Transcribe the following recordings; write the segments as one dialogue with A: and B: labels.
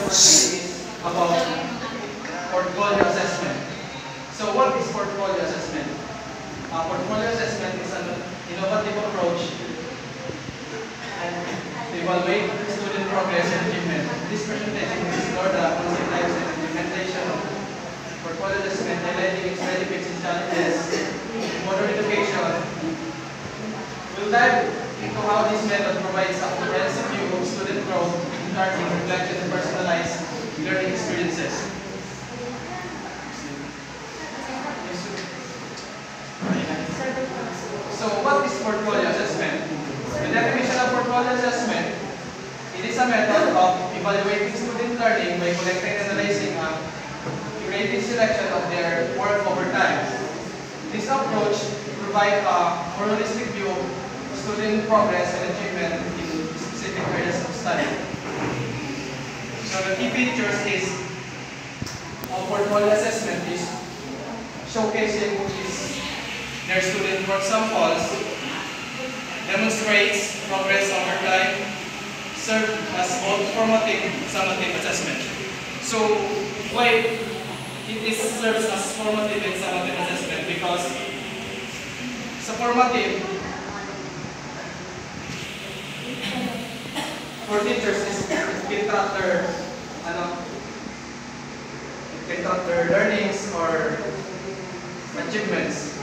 A: unfortunately, is about portfolio assessment. So what is portfolio assessment? Portfolio assessment is an innovative approach and to evaluate student progress and achievement. This presentation will explore the concept types and implementation of portfolio assessment, highlighting its benefits and challenges in modern education. We'll dive into how this method provides a comprehensive view of student growth, learning, reflection, and personalized learning experiences. So what is portfolio assessment? The definition of portfolio assessment, it is a method of evaluating student learning by collecting and analyzing a curated selection of their work over time. This approach provides a holistic view of student progress and achievement in specific areas of study. So the key features of portfolio assessment is showcasing their student work samples, demonstrates progress over time, serve as both formative and summative assessment. So why it serves as formative and summative assessment? Because sa formative, for teachers is can track their learnings or achievements.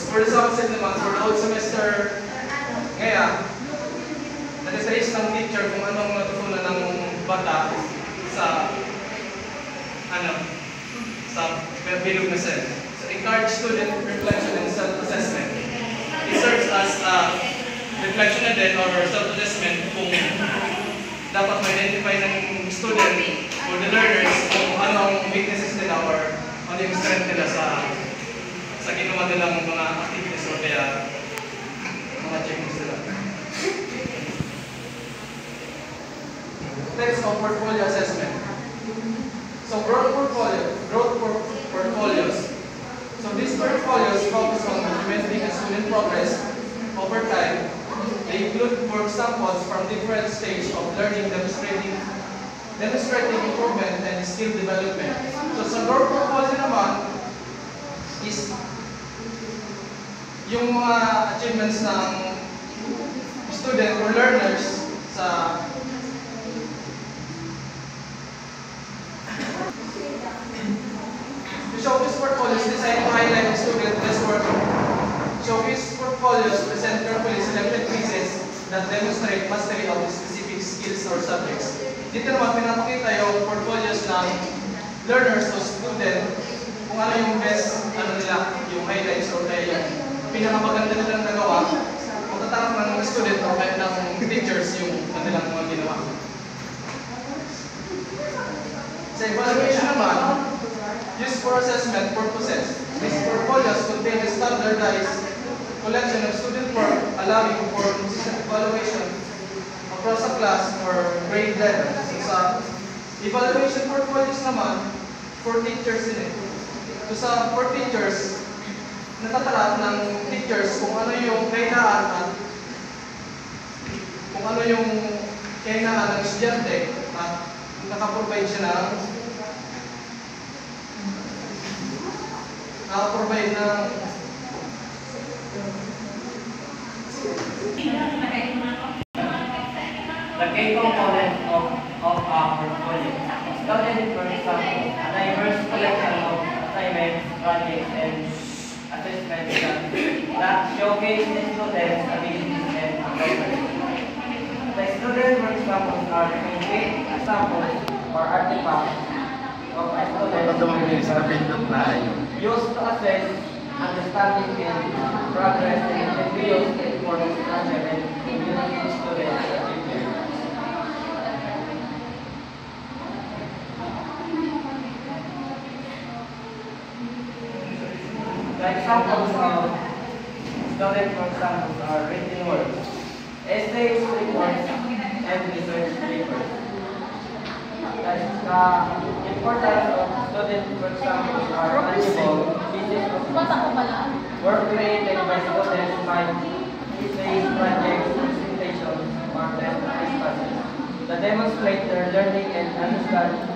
A: For the subset naman, for the whole semester, ngayon, natitrace ng teacher kung anong natutunan ng bata sa bilog na set. So, encourage student reflection and self-assessment. It serves as a reflection na din or self-assessment kung dapat ma-identify ng student or the learners kung anong weaknesses nila or ano yung strength nila sa ginawa nilang mga activities o kaya mga achievements nila. Next on portfolio assessment. So growth portfolios. So these portfolios focus on documenting a student progress over time. They include work samples from different stages of learning, demonstrating improvement and skill development. So sa growth portfolio naman is yung mga achievements ng student or learners sa to showcase portfolios designed to highlight the student best work. Showcase portfolios present carefully selected quizzes that demonstrate mastery of specific skills or subjects. Dito naman pinapakita yung portfolios ng learners o student kung ano yung best, nila, yung highlights or kaya yung pinakamaganda nilang nagawa kung tatanggap ng student o kaya ng teachers yung kanilang mga ginawa. Sa evaluation naman, used for assessment purposes, these portfolios contain a standardized collection of student work allowing for consistent evaluation across a class or grade level. So sa evaluation portfolios naman, for teachers din eh. So for teachers, natatarap ng teachers kung ano yung kailangan at kung ano yung kailangan ng estudyante at nakaprovide siya ng
B: the key component of our portfolio. Studied, for example, a diverse collection of assignments, projects, and assessments that showcase the students' abilities and progress. The student work samples are concrete examples or artifacts of a student's used to assess understanding and progress in the field for structure and community students' achievement. The examples of student work samples are written works, essays, reports, and research papers. The importance of student work samples are tangible pieces of work created by students like essays, projects, presentations, or test discussions. The demonstrate their learning and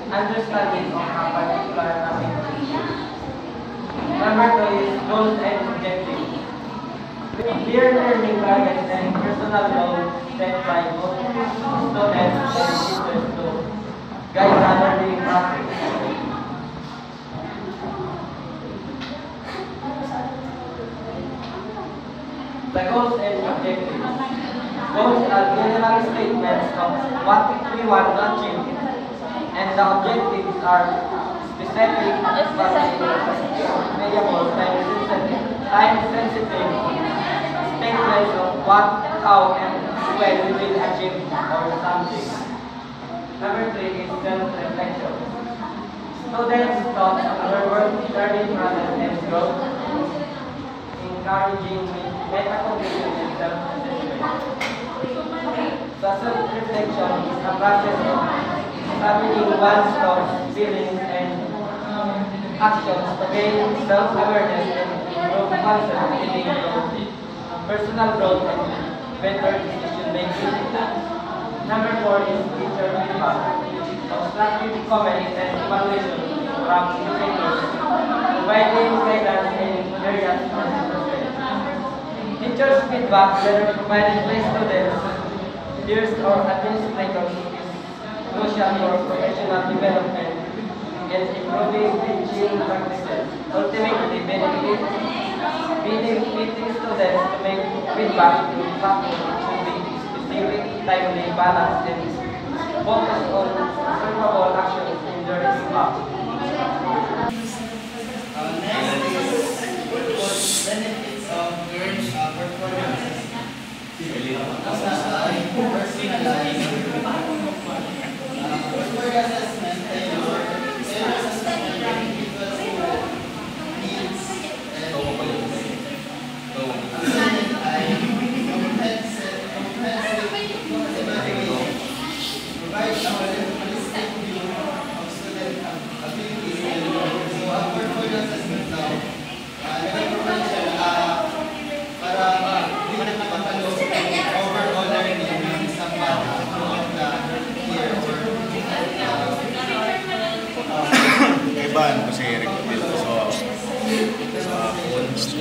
B: understanding of a particular topic. Number 2 is goals and objectives. Clear learning targets and personal goals set by both students and teachers to guide the learning process. The goals and objectives. Goals are general statements of what we want to achieve, and the objectives are specific, measurable, time-sensitive statements of what, how, and when we will achieve or something. Number 3 is self-reflection. Students talk on their work, learning process, and growth, encouraging metacognition and self-assessment. The self-reflection is a process of examining one's thoughts, feelings, and actions to gain self-awareness and improve concept leading to personal growth and better decision-making. Number 4 is teacher feedback. Constructive comments and evaluation from educators, providing guidance in areas of improvement. Teachers' feedback, whether provided by students, peers, or administrators, is crucial for professional development and improving teaching practices. Ultimately, benefiting students to make feedback impactful should be specific, timely, balanced, and focused on observable actions in their impact.
C: Next is benefits of portfolio assessment. Personalized portfolio assessment tailors assessment to individuals' needs and goals. Comprehensive evaluation provides a holistic view of student abilities and goals. So, ang portfolio assessment daw, nag-provide siya para makapalo overall learning ng isang bata throughout the year or
D: Iban kasi recommend ko sa kunst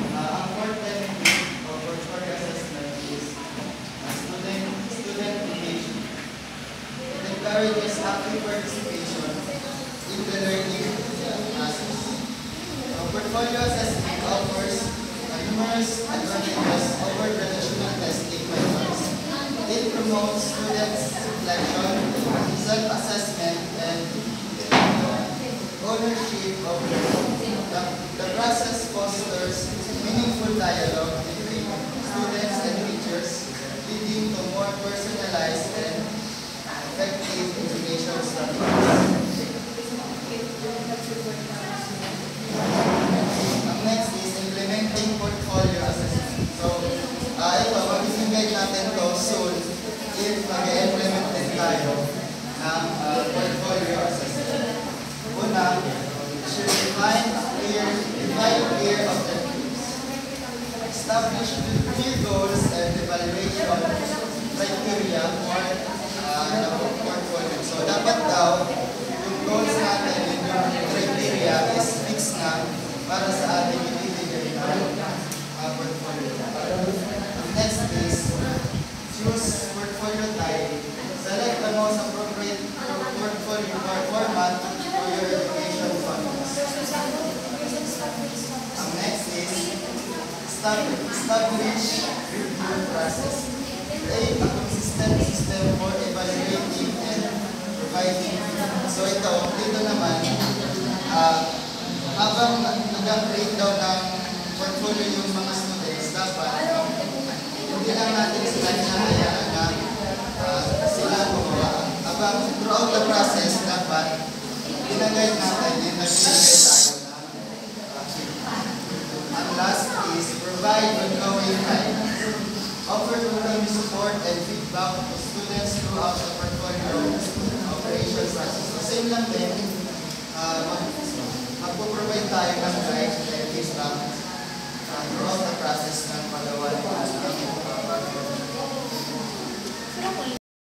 C: ang fourth benefit of portfolio assessment is student engagement. It encourages active participation in the learning process. Portfolio assessment offers numerous advantages over traditional testing methods. It promotes students' reflection, self-assessment, and ownership of learning. The process fosters meaningful dialogue between students and teachers, leading to more personalized and effective education strategies. Ang next is implementing portfolio assessment. So, ito, magiging guide natin to soon if mag-implement din tayo ng portfolio assessment. Una, should define clear objectives. Establish clear goals and evaluation criteria for the portfolio. So, dapat daw, yung goals natin, yung criteria is fixed na para sa ating ibibigay na portfolio. Next is choose portfolio type. Select the most appropriate portfolio format for your education context. Next is establish review process. Create a consistent system for evaluating and providing feedback. So ito, dito naman, habang nag-create daw ng portfolio yung mga students, dapat hindi lang natin sila hinahayaan na sila gumawa. Habang throughout the process, dapat ginagay natin yung nagbibigay tayo na feedback. And last is provide ongoing guidance. Offer ongoing support and feedback to students throughout the portfolio operation process. So same lang din, magpo-provide tayo ng guide and feedback throughout the process ng paggawa